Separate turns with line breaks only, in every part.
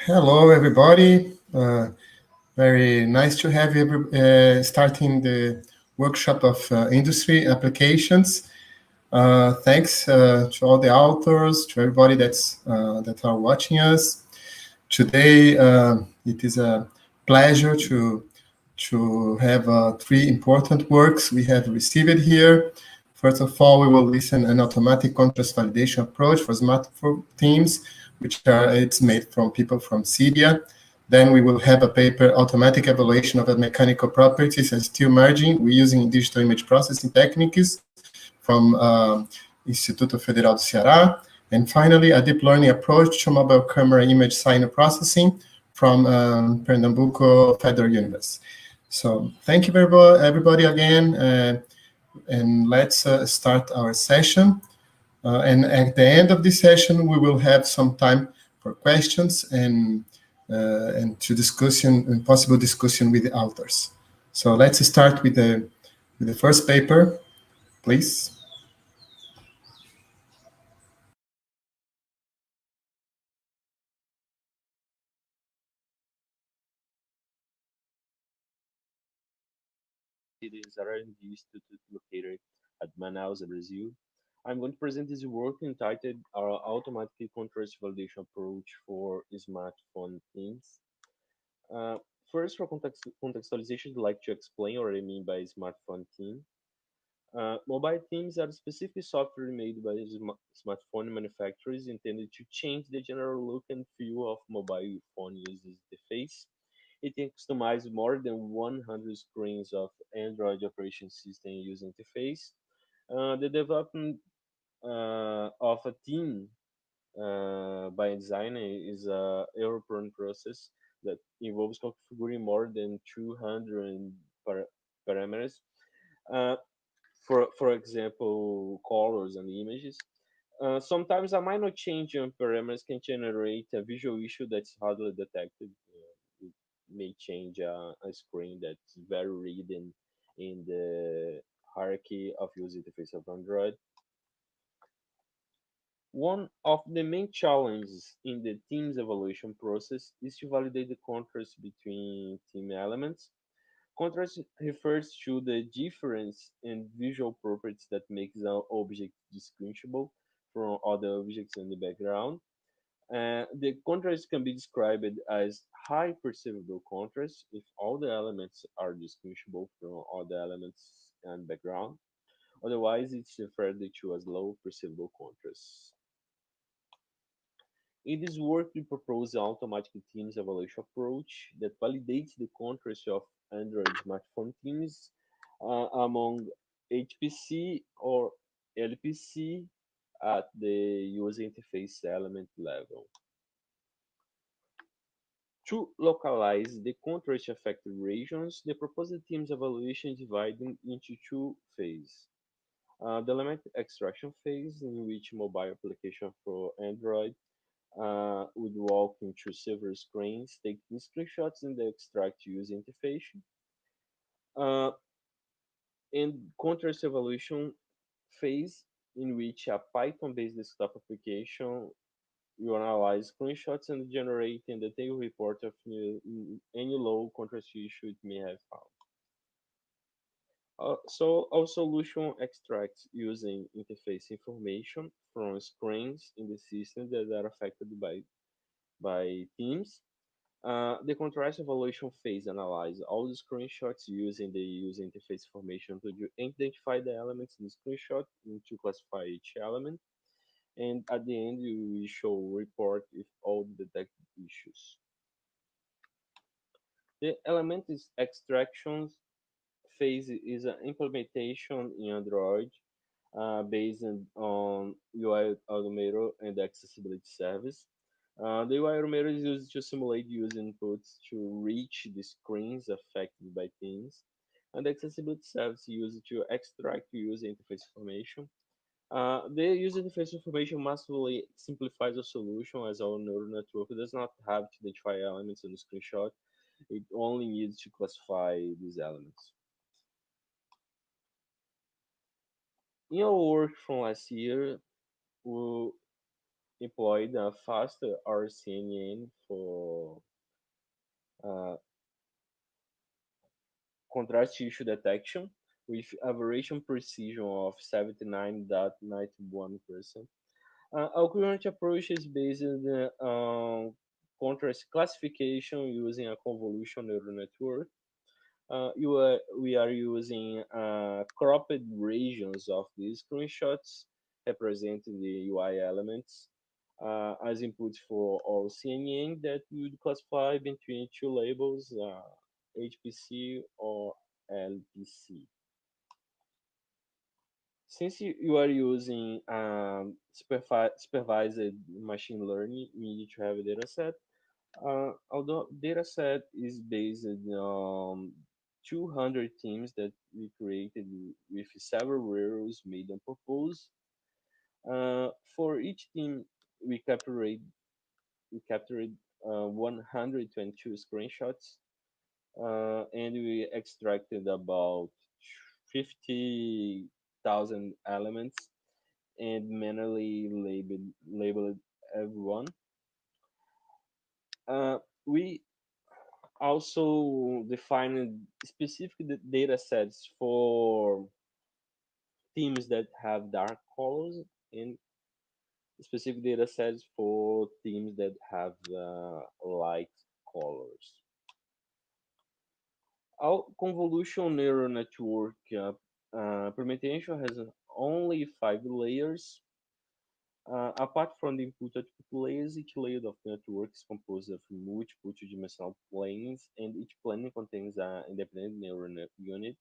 Hello, everybody. Very nice to have you starting the workshop of industry applications. Thanks to all the authors, to everybody that are watching us. Today, it is a pleasure to have three important works we have received here. First of all, we will listen an automatic contrast validation approach for smartphone teams, it's made from people from Syria. Then we will have a paper, automatic evaluation of the mechanical properties and steel merging. We're using digital image processing techniques from Instituto Federal do Ceará. And finally, a deep learning approach to mobile camera image signal processing from Pernambuco Federal University. So thank you everybody again, and let's start our session. And at the end of this session, we will have some time for questions and to discussion and possible discussion with the authors. So let's start with the first paper, please.
It is R&D Institute located at Manaus, Brazil. I'm going to present this work entitled Our Automatic Contrast Validation Approach for Smartphone Themes. Uh, First, for contextualization, I'd like to explain what I mean by smartphone theme. Mobile themes are specific software made by smartphone manufacturers intended to change the general look and feel of mobile phone users interface. It can customize more than 100 screens of Android operation system user interface. The development of a theme by designer is a European process that involves configuring more than 200 parameters. Uh, for example, colors and images. Sometimes a minor change in parameters can generate a visual issue that's hardly detected. It may change a screen that's very read in the hierarchy of user interface of Android. One of the main challenges in the team's evaluation process is to validate the contrast between team elements. Contrast refers to the difference in visual properties that makes an object distinguishable from other objects in the background. The contrast can be described as high perceivable contrast if all the elements are distinguishable from other elements and background. Otherwise, it's referred to as low perceivable contrast. In this work, we propose an automatic themes evaluation approach that validates the contrast of Android smartphone themes among HPC or LPC at the user interface element level. To localize the contrast affected regions, the proposed themes evaluation is divided into two phases. The element extraction phase, in which mobile application for Android would walk into several screens, taking screenshots in the extract user interface, uh, and contrast evaluation phase, in which a Python-based desktop application will analyze screenshots and generate a detailed report of any low contrast issue it may have found. So our solution extracts using interface information from screens in the system that are affected by themes. The contrast evaluation phase analyzes all the screenshots using the user interface information to identify the elements in the screenshot and to classify each element. And at the end, we show report if all detected issues. The element is extraction phase is an implementation in Android based on UI Automator and accessibility service. The UI Automator is used to simulate user inputs to reach the screens affected by themes, and the accessibility service is used to extract user interface information. The user interface information massively simplifies the solution as our neural network does not have to identify elements in the screenshot. It only needs to classify these elements. In our work from last year, we employed a fast RCNN for uh, contrast tissue detection with aberration precision of 79.91%. Our current approach is based on contrast classification using a convolution neural network. We are using cropped regions of these screenshots representing the UI elements as inputs for all CNN that we would classify between two labels, HPC or LPC. Since you are using supervised machine learning, we need to have a data set. Although data set is based on 200 teams that we created with several rules made on purpose. For each team, we captured 122 screenshots, and we extracted about 50,000 elements and manually labeled everyone. We also defined specific data sets for teams that have dark colors and specific data sets for teams that have light colors. Our convolution neural network implementation has only 5 layers. Apart from the input-output layers, each layer of the network is composed of multiple two-dimensional planes, and each plane contains an independent neural unit.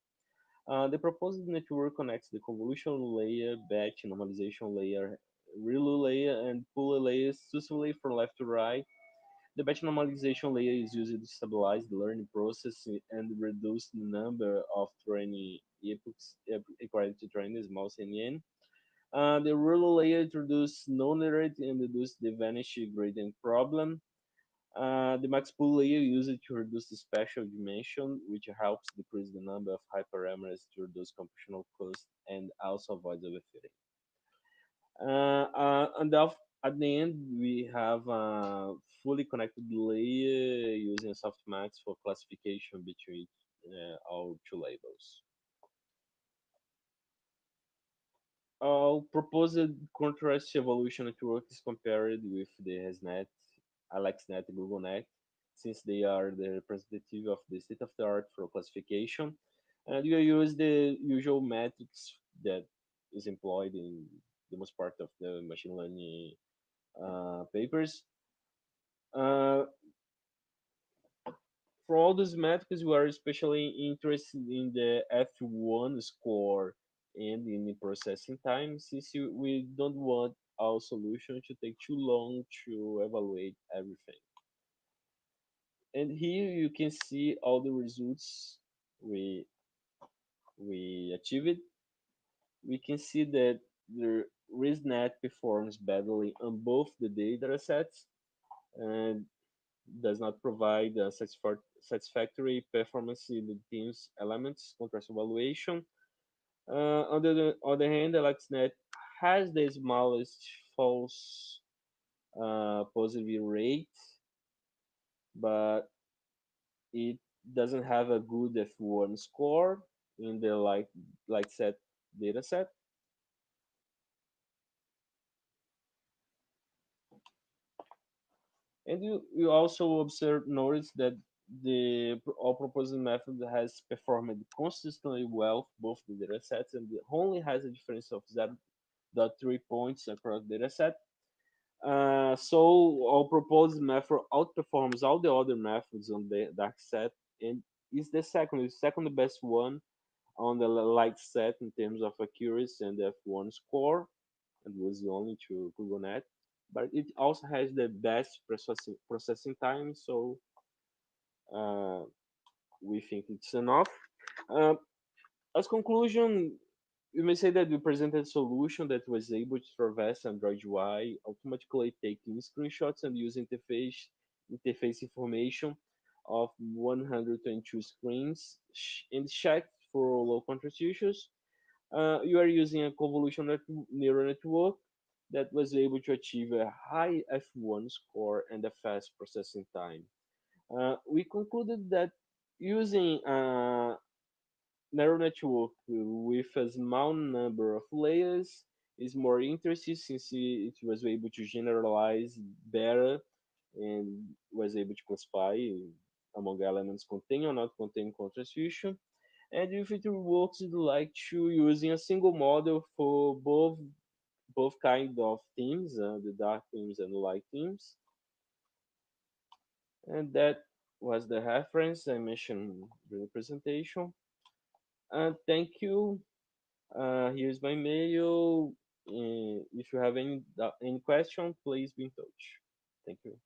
The proposed network connects the convolution layer, batch normalization layer, ReLU layer, and puller layers successively from left to right. The batch normalization layer is used to stabilize the learning process and reduce the number of training epochs required to train the small CNN. The ruler layer introduces non-errant and reduce the vanish gradient problem. The max pool layer used to reduce the spatial dimension, which helps decrease the number of hyperparameters to reduce computational cost and also avoids overfitting. At the end, we have a fully connected layer using softmax for classification between our two labels. Our proposed contrast evolution network is compared with the HasNet, AlexNet, and GoogleNet, since they are the representative of the state of the art for classification. And you use the usual metrics that is employed in the most part of the machine learning papers. Uh, for all those metrics, we are especially interested in the F1 score and in the processing time, since we don't want our solution to take too long to evaluate everything. And here you can see all the results we achieved. We can see that the ResNet performs badly on both the data sets and does not provide a satisfactory performance in the team's elements contrast evaluation. On the other hand, AlexNet has the smallest false positive rate, but it doesn't have a good F1 score in the light set data set. And you also notice that the all proposed method has performed consistently well both the data sets and only has a difference of 0.3 points across data set. So our proposed method outperforms all the other methods on the dark set and is the second best one on the light set in terms of accuracy and F1 score, and was the only to GoogleNet. But it also has the best processing time, so uh, we think it's enough. Uh, as conclusion, we may say that we presented a solution that was able to traverse Android UI, automatically taking screenshots and use interface information of 122 screens and check for low contrast issues. You are using a convolutional neural network that was able to achieve a high F1 score and a fast processing time. We concluded that using a neural network with a small number of layers is more interesting since it was able to generalize better and was able to classify among elements contain or not contain contrast fusion. And if it works like to using a single model for both kind of themes, the dark themes and the light themes. And that was the reference I mentioned during the presentation. And thank you. Here's my mail. If you have any question, please be in touch. Thank you.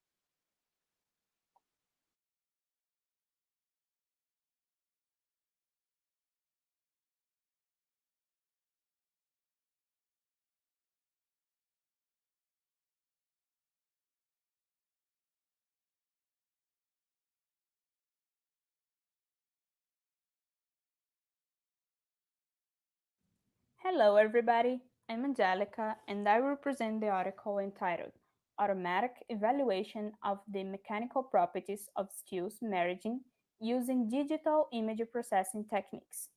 Hello, everybody. I'm Angelica, and I will present the article entitled Automatic Evaluation of the Mechanical Properties of Steels Merging Using Digital Image Processing Techniques.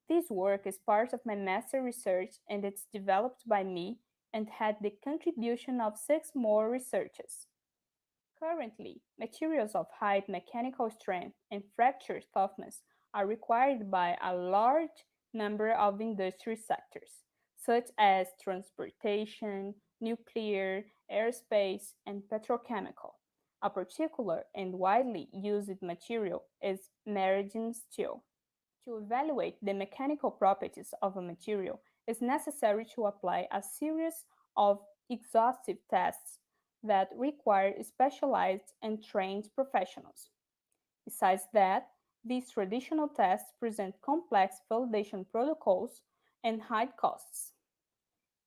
This work is part of my master research and it's developed by me and had the contribution of 6 more researchers. Currently, materials of high mechanical strength and fracture toughness are required by a large number of industry sectors, such as transportation, nuclear, aerospace, and petrochemical. A particular and widely used material is marine steel. To evaluate the mechanical properties of a material, it is necessary to apply a series of exhaustive tests that require specialized and trained professionals. Besides that, these traditional tests present complex validation protocols and high costs.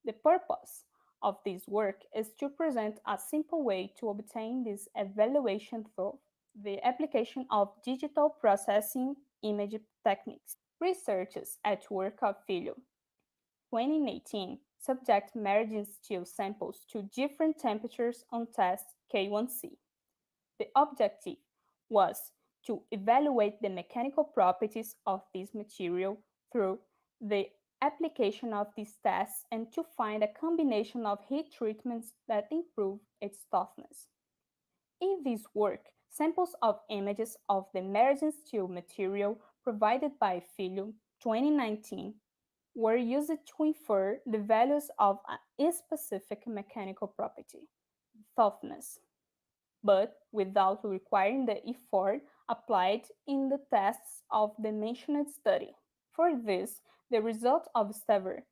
The purpose of this work is to present a simple way to obtain this evaluation through the application of digital processing image techniques. Researchers at work of Filho 2018 subject marine steel samples to different temperatures on test K1C. The objective was to evaluate the mechanical properties of this material through the application of these tests and to find a combination of heat treatments that improve its toughness. In this work, samples of images of the marine steel material provided by Filho 2019 were used to infer the values of a specific mechanical property, toughness, but without requiring the effort applied in the tests of the mentioned study. For this, the result of Stever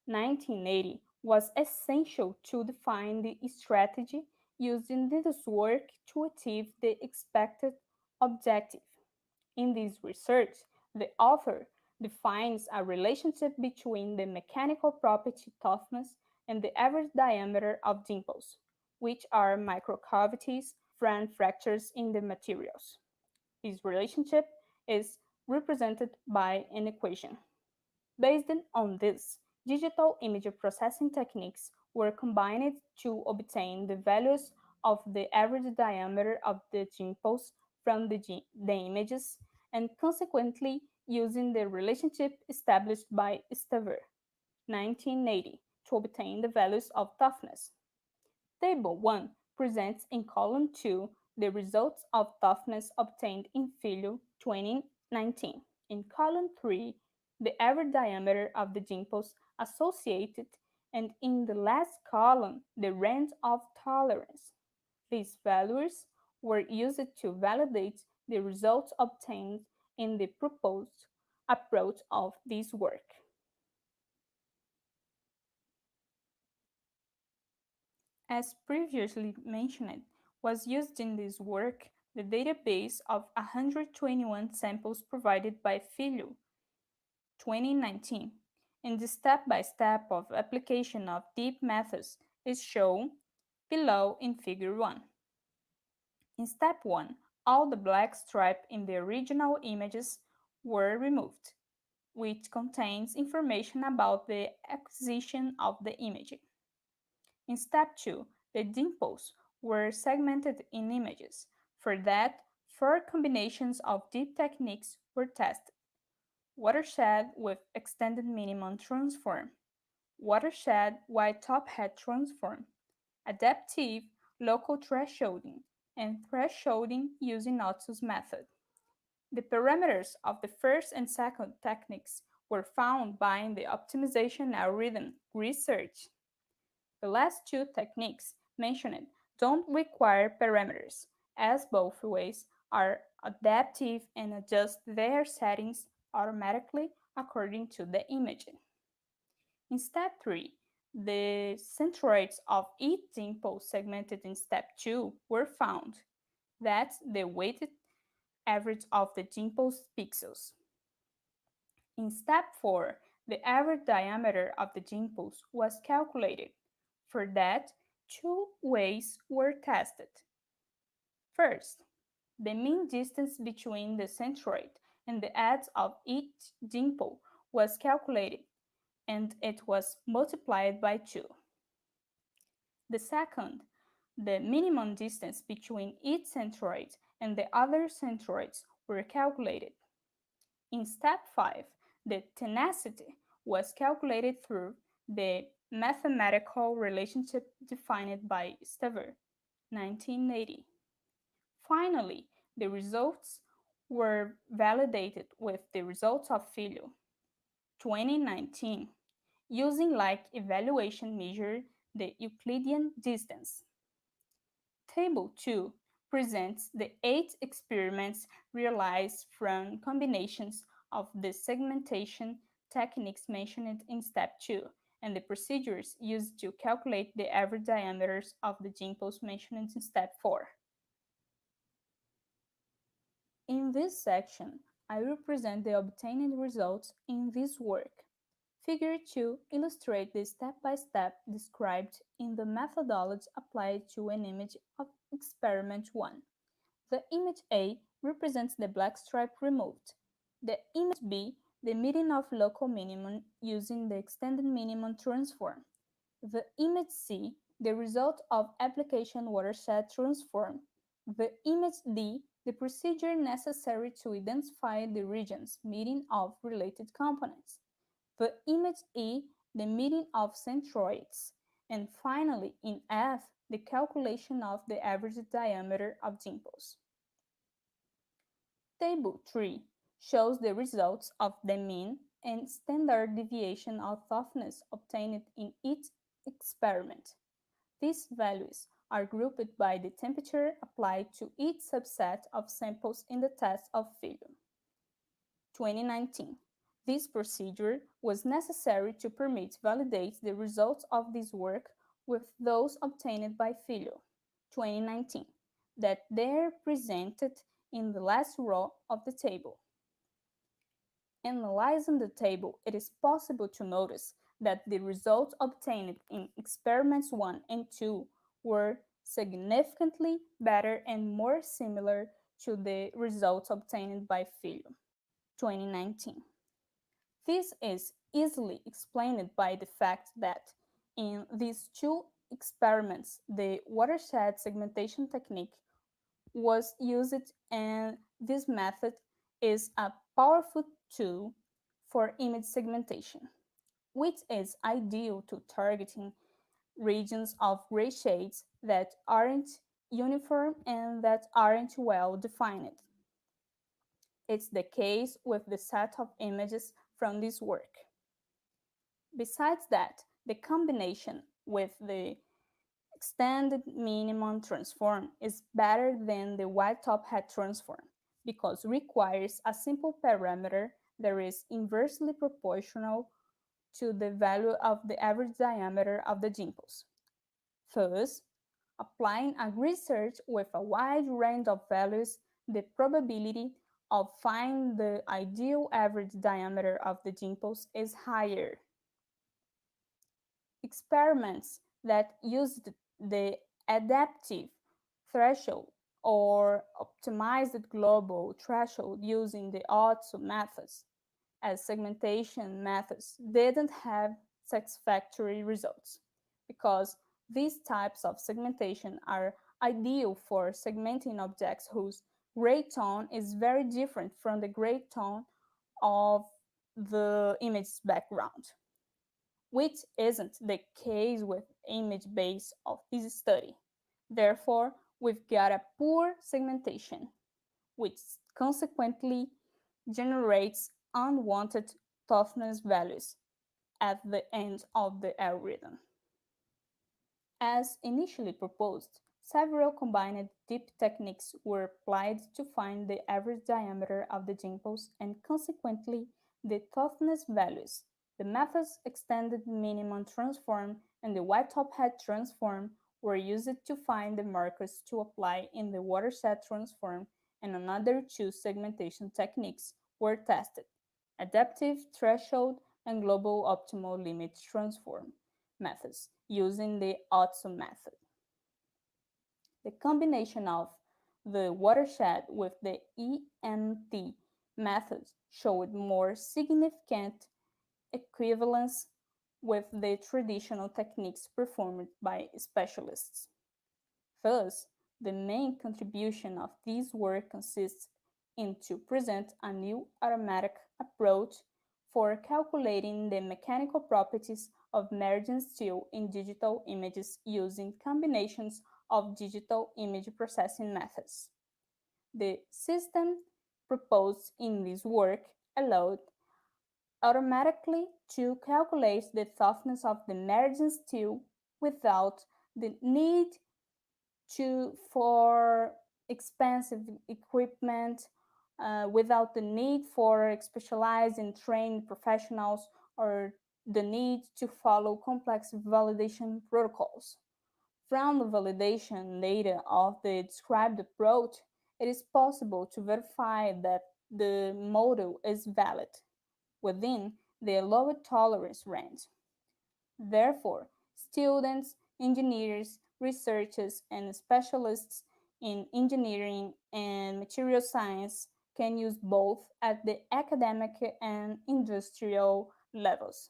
1980 was essential to define the strategy used in this work to achieve the expected objective. In this research, the author defines a relationship between the mechanical property toughness and the average diameter of dimples, which are microcavities from fractures in the materials. This relationship is represented by an equation. Based on this, digital image processing techniques were combined to obtain the values of the average diameter of the dimples from the images and consequently using the relationship established by Stever 1980 to obtain the values of toughness. Table 1 presents in column 2 the results of toughness obtained in Filho 2019. In column 3, the average diameter of the dimples associated, and in the last column, the range of tolerance. These values were used to validate the results obtained in the proposed approach of this work. As previously mentioned, was used in this work the database of 121 samples provided by Filho 2019, and the step-by-step of application of deep methods is shown below in Figure 1. In Step 1, all the black stripe in the original images were removed, which contains information about the acquisition of the image. In step 2, the dimples were segmented in images. For that, 4 combinations of deep techniques were tested: watershed with extended minimum transform, watershed wide top hat transform, adaptive local thresholding, and thresholding using Notsus method. The parameters of the first and second techniques were found by the optimization algorithm research. The last two techniques mentioned don't require parameters, as both ways are adaptive and adjust their settings automatically according to the image. In step 3, the centroids of each dimple segmented in step 2 were found. That's the weighted average of the dimple's pixels. In step 4, the average diameter of the dimples was calculated. For that, two ways were tested. First, the mean distance between the centroid and the edge of each dimple was calculated, and it was multiplied by 2. The second, the minimum distance between each centroid and the other centroids were calculated. In step 5, the tenacity was calculated through the mathematical relationship defined by Stever, 1980. Finally, the results were validated with the results of Filho, 2019, using like evaluation measure the Euclidean distance. Table 2 presents the 8 experiments realized from combinations of the segmentation techniques mentioned in step 2 and the procedures used to calculate the average diameters of the dimples mentioned in step 4. In this section, I will present the obtained results in this work. Figure 2 illustrates the step-by-step described in the methodology applied to an image of experiment 1. The image A represents the black stripe removed. The image B, the meeting of local minimum using the extended minimum transform. The image C, the result of application watershed transform. The image D, the procedure necessary to identify the regions meeting of related components. The image E, the meeting of centroids. And finally, in F, the calculation of the average diameter of dimples. Table 3 shows the results of the mean and standard deviation of toughness obtained in each experiment. These values are grouped by the temperature applied to each subset of samples in the test of Filho. 2019. This procedure was necessary to permit validate the results of this work with those obtained by Filho, 2019, that they're presented in the last row of the table. Analyzing the table, it is possible to notice that the results obtained in experiments 1 and 2 were significantly better and more similar to the results obtained by Filho, 2019. This is easily explained by the fact that in these two experiments, the watershed segmentation technique was used, and this method is a powerful tool for image segmentation, which is ideal to targeting regions of gray shades that aren't uniform and that aren't well defined. It's the case with the set of images from this work. Besides that, the combination with the extended minimum transform is better than the wide top hat transform because requires a simple parameter that is inversely proportional to the value of the average diameter of the dimples. Thus, applying a research with a wide range of values, the probability of finding the ideal average diameter of the dimples is higher. Experiments that used the adaptive threshold or optimized global threshold using the OTSO methods as segmentation methods didn't have satisfactory results because These types of segmentation are ideal for segmenting objects whose gray tone is very different from the gray tone of the image background, which isn't the case with image base of this study. Therefore, we've got a poor segmentation, which consequently generates unwanted toughness values at the end of the algorithm. As initially proposed, several combined deep techniques were applied to find the average diameter of the dimples and consequently the toughness values. The methods extended minimum transform and the white top hat transform were used to find the markers to apply in the watershed transform, and another two segmentation techniques were tested: adaptive threshold and global optimal limit transform methods using the Otso method. The combination of the watershed with the EMT methods showed more significant equivalence with the traditional techniques performed by specialists. Thus, the main contribution of this work consists in to present a new automatic approach for calculating the mechanical properties of merging steel in digital images using combinations of digital image processing methods. The system proposed in this work allowed automatically to calculate the toughness of the merging steel without the need for expensive equipment, without the need for specialized and trained professionals or the need to follow complex validation protocols. From the validation data of the described approach, it is possible to verify that the model is valid within the lower tolerance range. Therefore, students, engineers, researchers, and specialists in engineering and material science can use both at the academic and industrial levels.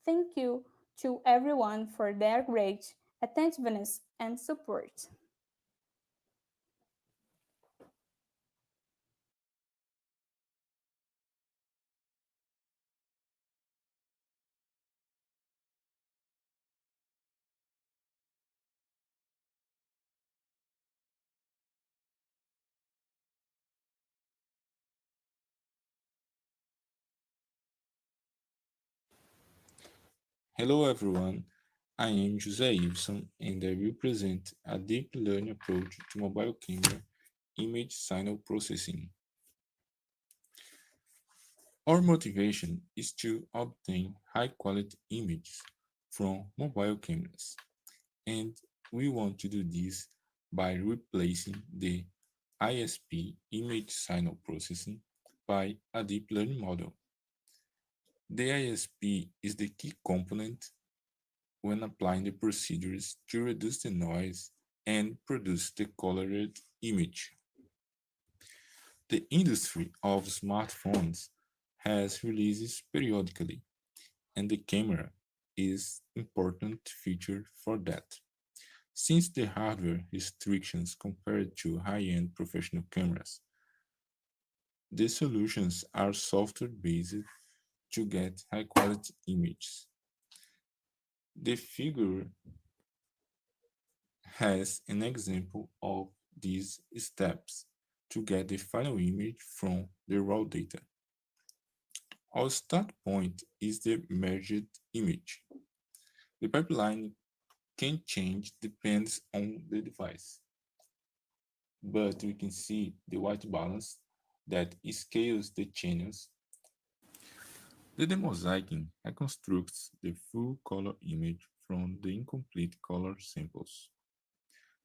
Thank you to everyone for their great attentiveness and support.
Hello everyone, I am José Iveson and I will present a deep learning approach to mobile camera image signal processing. Our motivation is to obtain high quality images from mobile cameras, and we want to do this by replacing the ISP image signal processing by a deep learning model. The ISP is the key component when applying the procedures to reduce the noise and produce the colored image. The industry of smartphones has releases periodically, and the camera is important feature for that. Since the hardware restrictions compared to high-end professional cameras, the solutions are software-based to get high-quality images. The figure has an example of these steps to get the final image from the raw data. Our start point is the merged image. The pipeline can change depends on the device, but we can see the white balance that scales the channels. The demosaicing reconstructs the full color image from the incomplete color samples.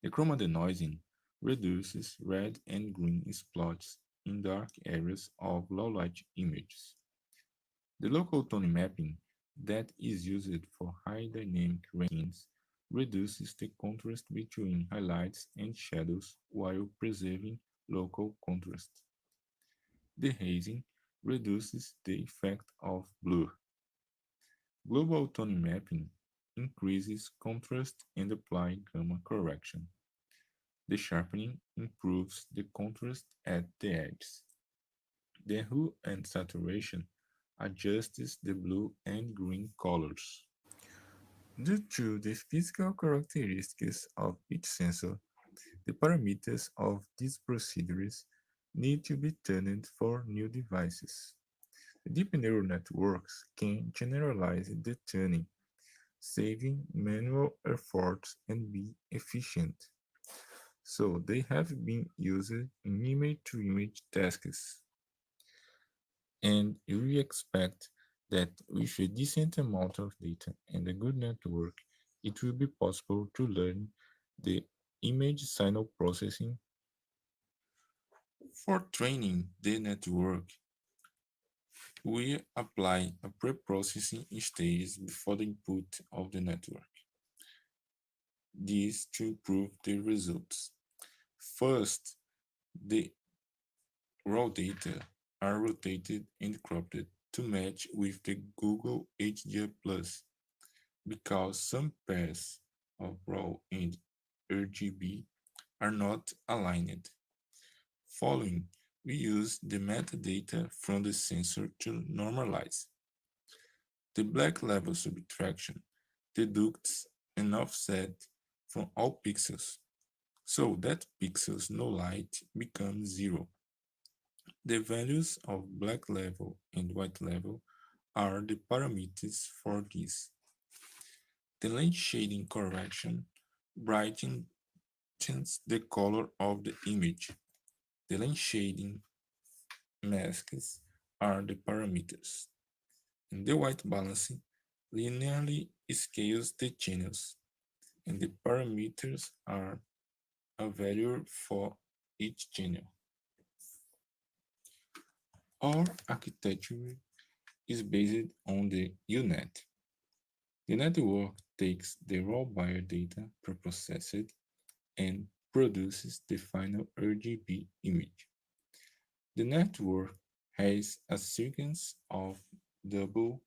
The chroma denoising reduces red and green spots in dark areas of low-light images. The local tone mapping that is used for high dynamic ranges reduces the contrast between highlights and shadows while preserving local contrast. The hazing reduces the effect of blur. Global tone mapping increases contrast and apply gamma correction. The sharpening improves the contrast at the edges. The hue and saturation adjusts the blue and green colors. Due to the physical characteristics of each sensor, the parameters of these procedures need to be tuned for new devices. The deep neural networks can generalize the tuning, saving manual efforts and be efficient. So they have been used in image-to-image tasks, and we expect that with a decent amount of data and a good network, it will be possible to learn the image signal processing. For training the network, we apply a pre-processing stage before the input of the network. This to improve the results. First, the raw data are rotated and cropped to match with the Google HDR Plus because some pairs of raw and RGB are not aligned. Following, we use the metadata from the sensor to normalize. The black level subtraction deducts an offset from all pixels, so that pixels no light becomes zero. The values of black level and white level are the parameters for this. The lens shading correction brightens the color of the image. The lens shading masks are the parameters. And the white balance linearly scales the channels, and the parameters are a value for each channel. Our architecture is based on the UNet. The network takes the raw buyer data preprocessed and produces the final RGB image. The network has a sequence of double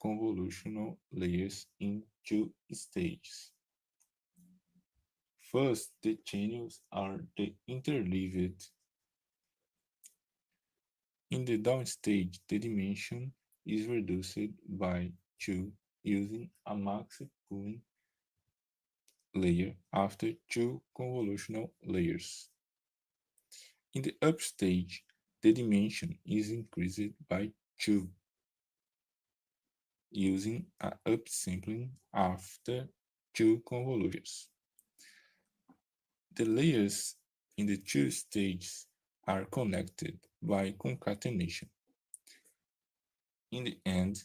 convolutional layers in two stages. First, the channels are interleaved. In the downstage, the dimension is reduced by 2 using a max pooling layer after two convolutional layers. In the upstage, the dimension is increased by 2 using a upsampling after two convolutions. The layers in the two stages are connected by concatenation. In the end,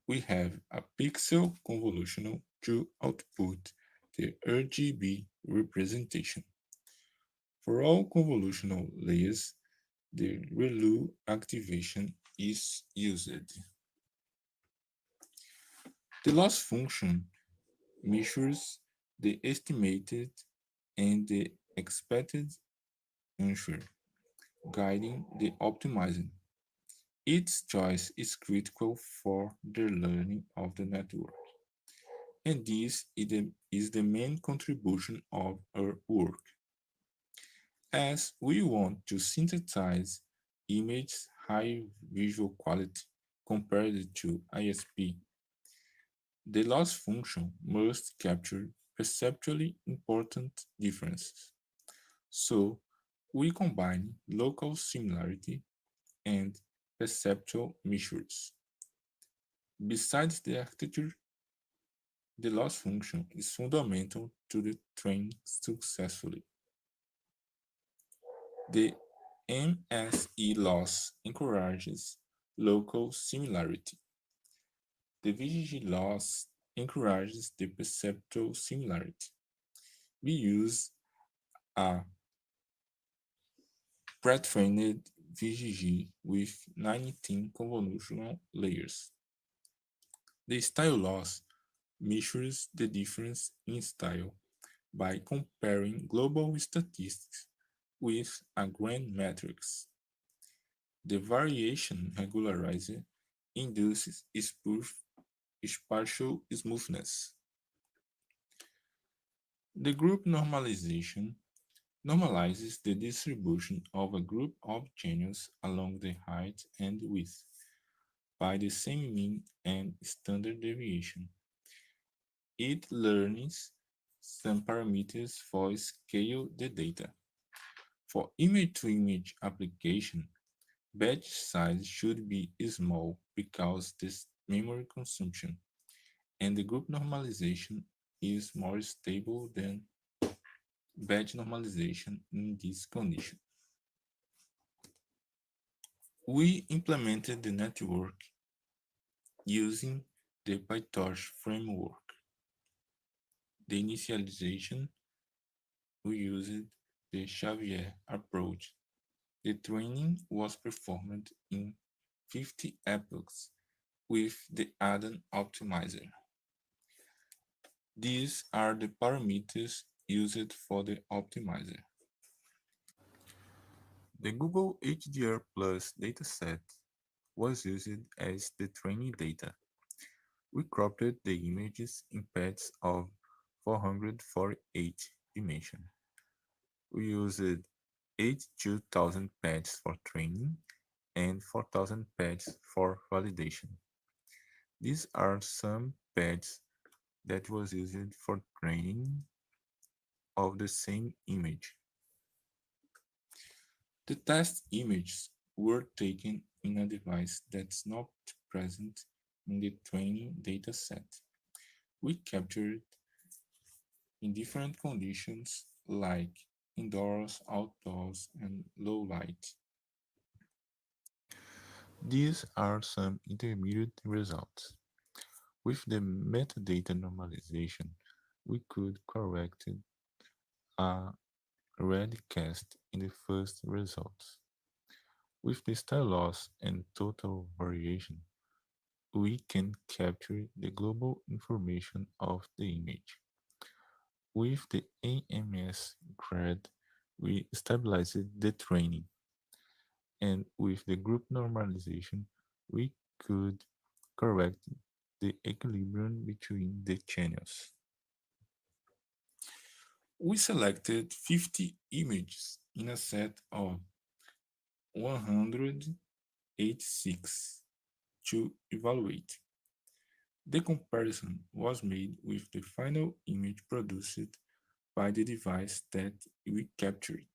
we have a pixel convolutional to output the RGB representation. For all convolutional layers, the ReLU activation is used. The loss function measures the estimated and the expected answer, guiding the optimizing. Its choice is critical for the learning of the network, and this is the main contribution of our work. As we want to synthesize images high visual quality compared to ISP, the loss function must capture perceptually important differences. So we combine local similarity and perceptual measures. Besides the architecture, the loss function is fundamental to the training successfully. The MSE loss encourages local similarity. The VGG loss encourages the perceptual similarity. We use a pre-trained VGG with 19 convolutional layers. The style loss measures the difference in style by comparing global statistics with a grand matrix. The variation regularizer induces spoof spatial smoothness. The group normalization normalizes the distribution of a group of channels along the height and width by the same mean and standard deviation. It learns some parameters for scale the data. For image-to-image application, batch size should be small because this memory consumption and the group normalization is more stable than batch normalization in this condition. We implemented the network using the PyTorch framework. The initialization, we used the Xavier approach. The training was performed in 50 epochs with the add-on optimizer. These are the parameters used for the optimizer. The Google HDR Plus dataset was used as the training data. We cropped the images in paths of 448 dimensions. We used 82,000 paths for training and 4,000 paths for validation. These are some paths that was used for training of the same image. The test images were taken in a device that's not present in the training dataset. We captured in different conditions like indoors, outdoors, and low light. These are some intermediate results. With the metadata normalization, we could correct a red cast in the first results. With the style loss and total variation, we can capture the global information of the image. With the AMS grad, we stabilized the training, and with the group normalization, we could correct the equilibrium between the channels. We selected 50 images in a set of 186 to evaluate. The comparison was made with the final image produced by the device that we captured.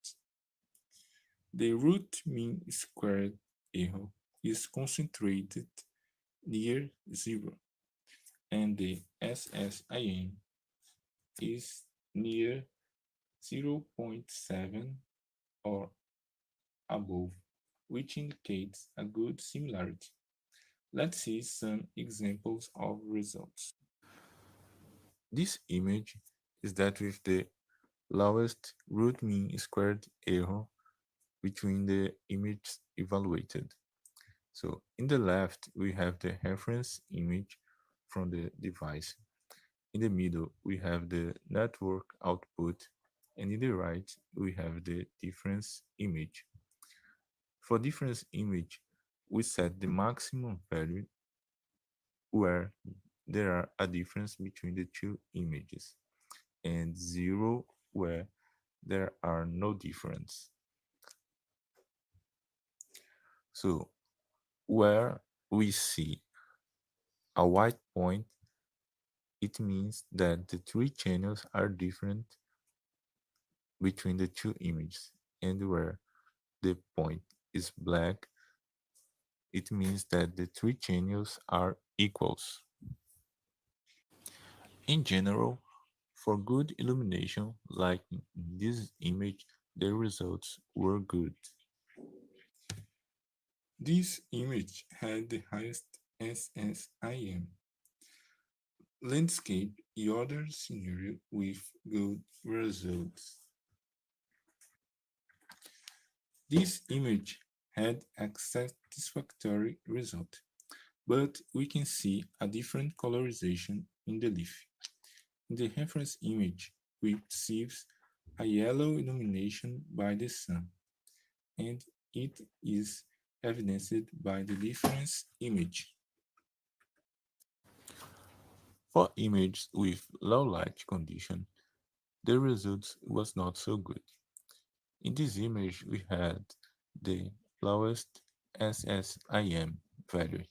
The root mean squared error is concentrated near zero, and the SSIM is near 0.7 or above, which indicates a good similarity. Let's see some examples of results. This image is that with the lowest root mean squared error between the images evaluated. So in the left, we have the reference image from the device. In the middle, we have the network output, and in the right, we have the difference image. For difference image, we set the maximum value where there are a difference between the two images, and 0 where there are no difference. So where we see a white point, it means that the three channels are different between the two images, and where the point is black, it means that the three channels are equals. In general, for good illumination, like in this image, the results were good. This image had the highest SSIM. Landscape other scenario with good results. This image had a satisfactory result, but we can see a different colorization in the leaf. In the reference image, we perceive a yellow illumination by the sun, and it is evidenced by the difference image. For images with low light condition, the result was not so good. In this image, we had the lowest SSIM value,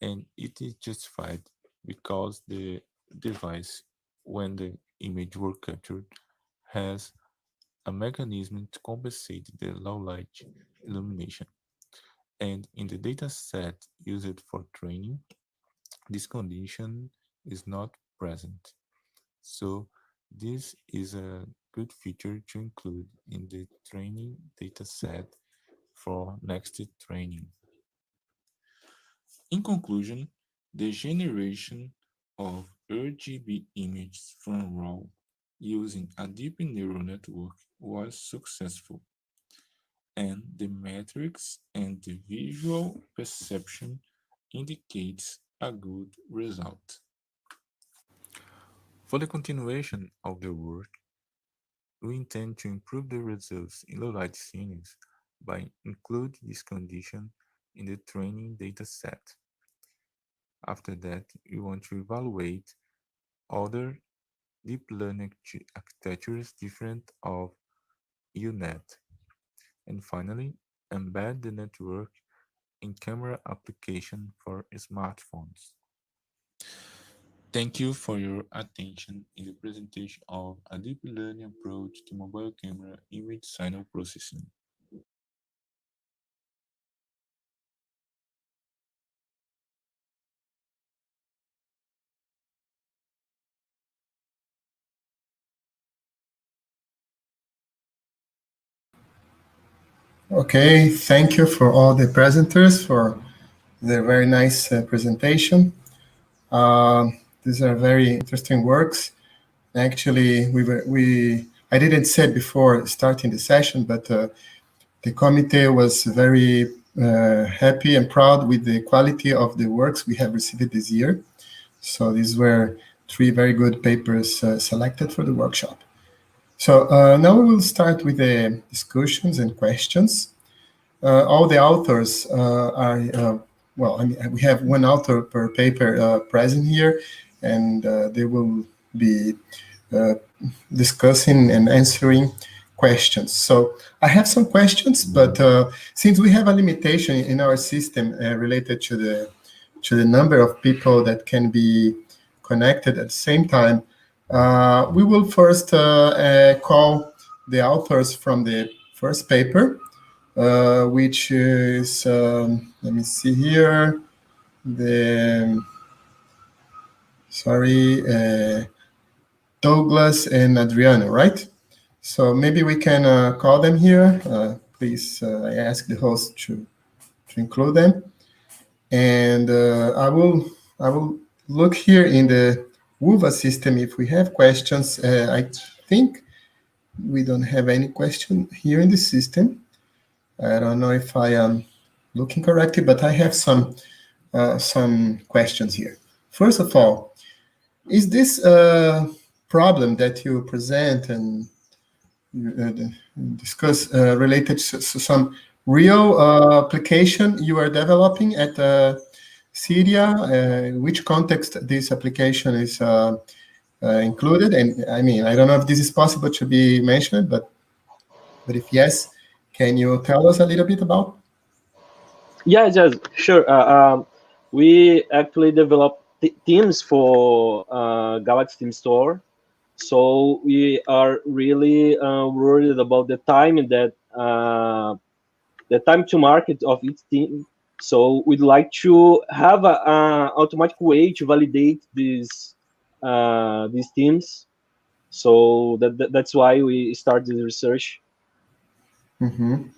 and it is justified because the device, when the image were captured, has a mechanism to compensate the low light illumination. And in the dataset used for training, this condition is not present. So this is a good feature to include in the training dataset for next training. In conclusion, the generation of RGB images from RAW using a deep neural network was successful, and the metrics and the visual perception indicates a good result. For the continuation of the work, we intend to improve the results in low-light scenes by include this condition in the training dataset. After that, we want to evaluate other deep learning architectures different of UNet. And finally, embed the network in camera application for smartphones. Thank you for your attention in the presentation of a deep learning approach to mobile camera image signal processing.
Okay, thank you for all the presenters for the very nice presentation. These are very interesting works. Actually, I didn't say it before starting the session, but the committee was very happy and proud with the quality of the works we have received this year. So these were 3 very good papers selected for the workshop. So now we will start with the discussions and questions. All the authors are, well, I mean, we have 1 author per paper present here, and they will be discussing and answering questions. So I have some questions, but since we have a limitation in our system related to the number of people that can be connected at the same time, we will first call the authors from the first paper, which is, let me see here, Douglas and Adriano, right? So maybe we can call them here. Please, I ask the host to include them. And I will look here in the WUVA system if we have questions. I think we don't have any question here in the system. I don't know if I am looking correctly, but I have some questions here. First of all, is this problem that you present and discuss related to some real application you are developing at Syria? Which context this application is included? And I mean, I don't know if this is possible to be mentioned, but if yes, can you tell us a little bit about?
Yeah, yes, sure. We actually developed themes for Galaxy Theme Store. So we are really worried about the time that the time to market of each theme. So we'd like to have a automatic way to validate these themes. So that's why we started the research.
Mm-hmm.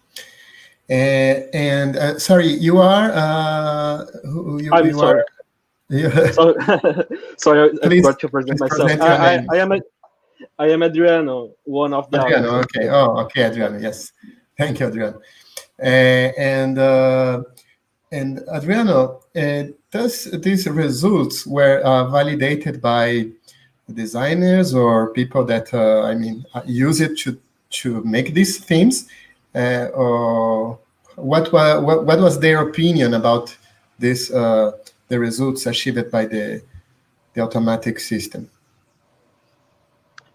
And sorry, you are
I'm sorry. So, sorry, I forgot to present myself. I am Adriano, one of the
Adriano,
authors.
okay. Oh, okay, Adriano. Yes, thank you, Adriano. And Adriano, does these results were validated by designers or people that I mean use it to make these themes, or what was their opinion about this the results achieved by the automatic system?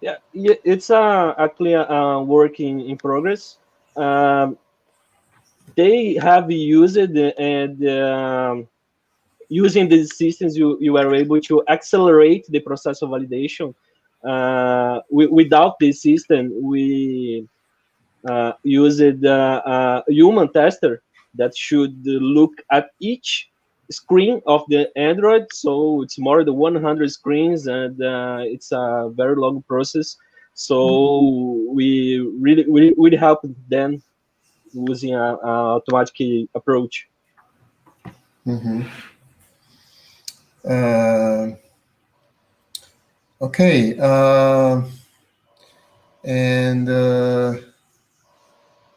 Yeah, it's actually a work in progress. Um, they have used it, and using these systems, you are able to accelerate the process of validation. Without this system, we used a human tester that should look at each screen of the Android. So it's more than 100 screens, and it's a very long process. So we really help them using a automatic approach.
Mm-hmm. Okay. And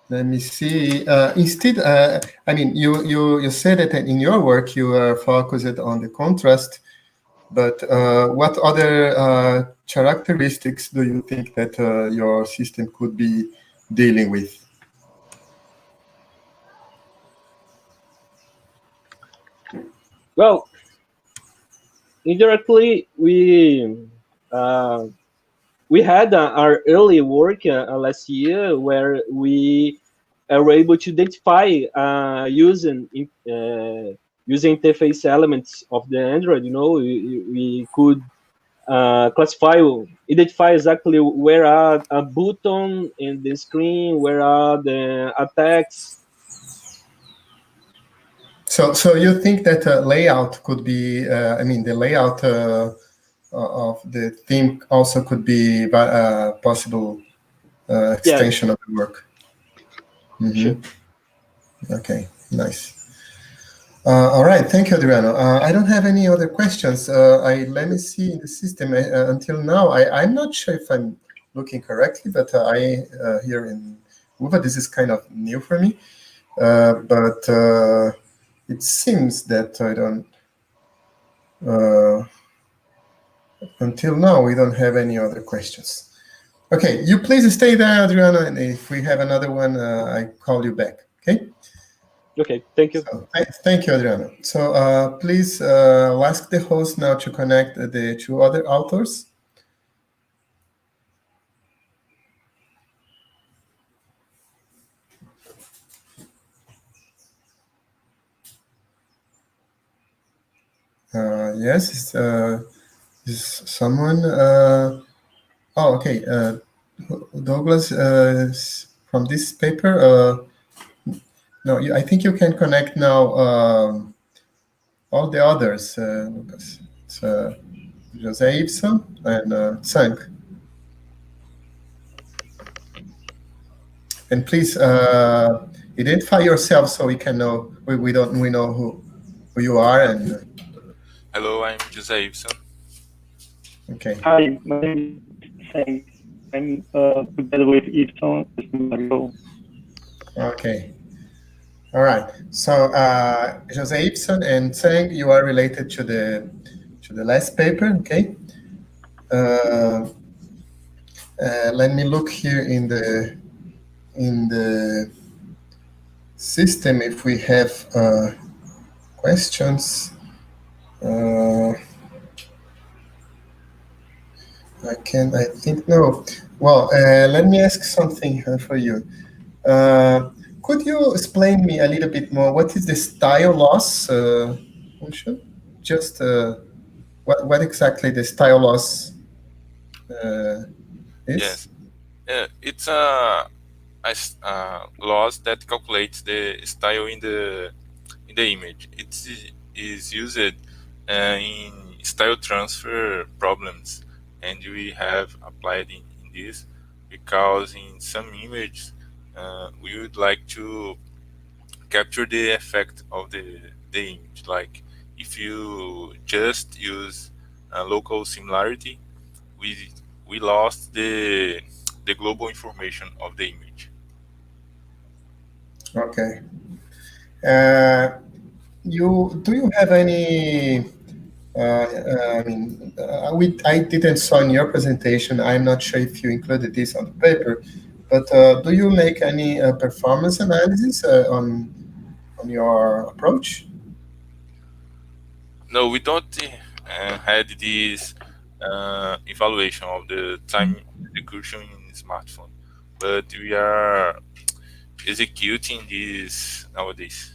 let me see. Instead, I mean, you said that in your work you are focused on the contrast, but what other characteristics do you think that your system could be dealing with?
Well, indirectly, we had our early work last year where we were able to identify using interface elements of the Android. We could identify exactly where are a button in the screen, where are the attacks.
So you think that layout could be? I mean, the layout of the theme also could be possible extension of the work. Mm-hmm.
Sure.
Okay, nice. All right, thank you, Adriano. I don't have any other questions. Let me see in the system. Until now, I'm not sure if I'm looking correctly, but here in UVA, this is kind of new for me. But it seems that I don't. Until now, we don't have any other questions. Okay, you please stay there, Adriano, and if we have another one, I call you back. Okay.
Okay, thank you.
So, thank you, Adriano. So please ask the host now to connect the two other authors. Yes, is someone? Oh, okay. Douglas from this paper. No, I think you can connect now all the others. Lucas. It's Jose Ibsen and Tsang. And please identify yourself so we can know we know who you are and.
Hello, I'm Jose Ibsen.
Okay.
Hi, my name is Sang. I'm together with Ibson Mario.
Okay. All right. So Jose Ibsen and Tseng, you are related to the last paper. Okay. Let me look here in the system if we have questions. I think no. Well, let me ask something for you. Could you explain me a little bit more? What is the style loss function? Just what exactly the style loss is?
Yes, it's a loss that calculates the style in the image. It is used in style transfer problems, and we have applied in this because in some images we would like to capture the effect of the image. Like if you just use local similarity, we lost the global information of the image.
Okay. Do you have any? I mean, I didn't saw in your presentation. I'm not sure if you included this on the paper, but do you make any performance analysis on your approach?
No, we don't and had this evaluation of the time execution in smartphone. But we are executing this nowadays.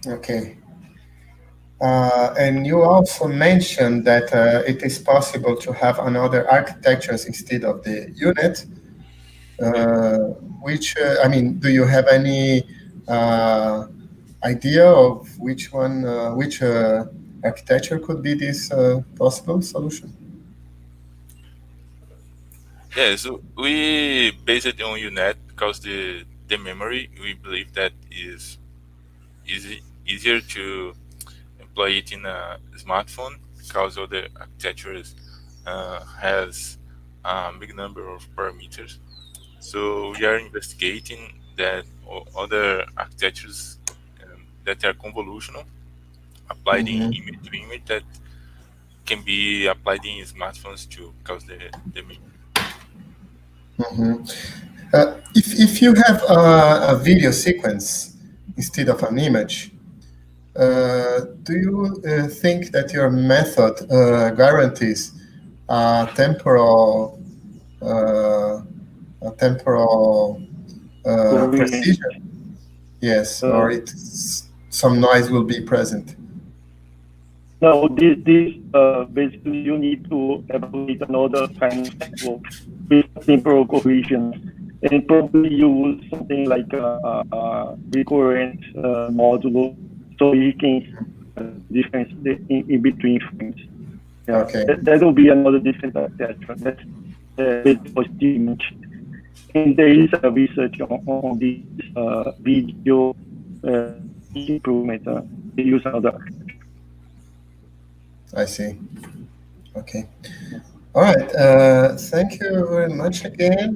Okay. And you also mentioned that it is possible to have another architectures instead of the unit. Which I mean, do you have any idea of which one, which architecture could be this possible solution?
Yeah, so we base it on UNet because the memory we believe that is easier to employ it in a smartphone because of the architectures has a big number of parameters. So we are investigating that other architectures that are convolutional applied in
Mhm.
image to image that can be applied in smartphones too because the
Mhm. If you have a video sequence instead of an image, do you think that your method guarantees temporal uh, temporal
Coherent.
precision? Yes, or
Uh,
some noise will be present.
No, this basically you need to evaluate another kind of network with temporal cohesion, and probably use something like a recurrent modulo, so you can see the difference in between frames. Yeah,
Okay.
that will be another different architecture. That's basically what Steve mentioned. And there is a research on this video improvement. They use another architecture.
I see. Okay. All right. Thank you very much again.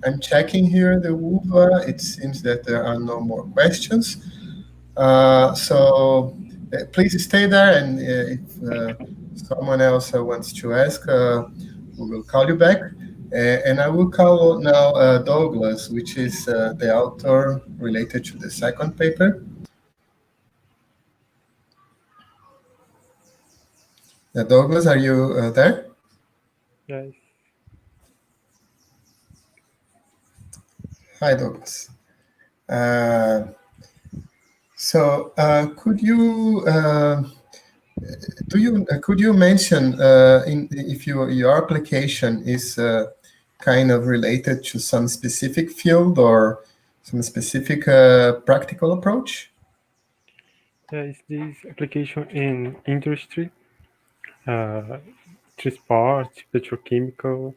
I'm checking here the WUVA. It seems that there are no more questions. So please stay there, and if someone else wants to ask, we will call you back. And I will call now Douglas, which is the author related to the second paper. Douglas, are you there?
Yes.
Hi, Douglas. So could you could you mention if your application is kind of related to some specific field or some specific practical approach?
Is this application in industry, transport, petrochemical,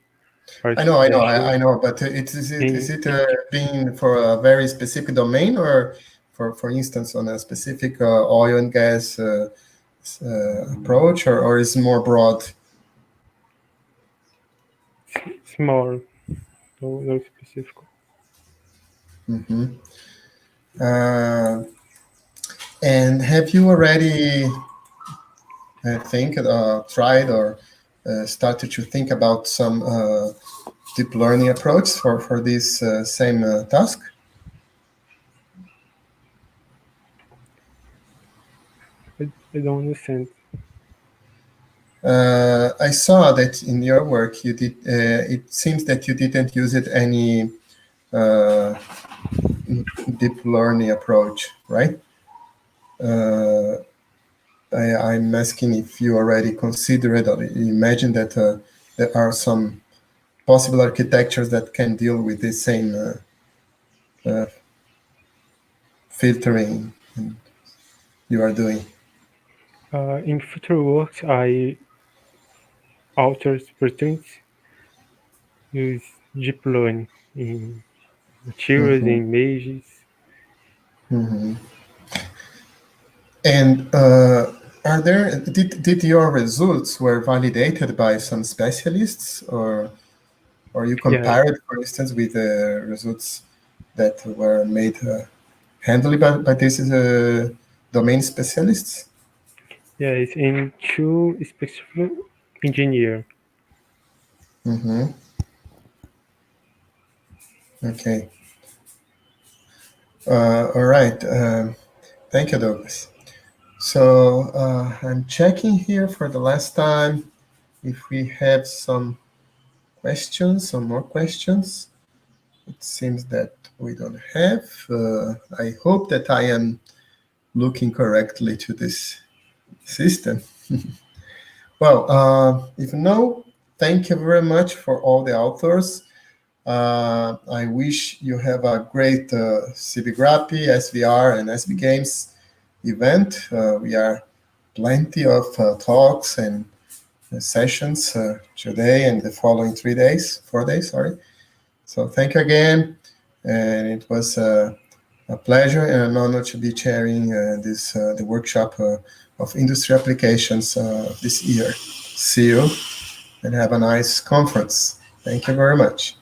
or
I know,
special
I know, but is it being for a very specific domain, or for instance on a specific oil and gas approach, or is more broad?
small, no specific?
Mm-hmm. And have you already tried or started to think about some deep learning approach for this same task?
I don't understand.
I saw that in your work you did. It seems that you didn't use it any deep learning approach, right? I'm asking if you already considered or imagine that there are some possible architectures that can deal with the same filtering you are doing.
In future works, I alter patterns, use deep learning in materials,
Mhm.
images.
Mhm. And did your results were validated by some specialists, or you
Yeah,
compared, for instance, with the results that were made handily by these domain specialists?
yeah, it's in two specific engineer.
Mm-hmm. Okay. All right. Thank you, Douglas. So I'm checking here for the last time if we have some questions, some more questions. It seems that we don't have. I hope that I am looking correctly to this system. Well, if no, thank you very much for all the authors. I wish you have a great SIBGRAPI, SVR, and SB Games event. We are plenty of talks and sessions today and the following 4 days, sorry. So thank you again, and it was a pleasure and an honor to be chairing the workshop of industry applications this year. See you, and have a nice conference. Thank you very much.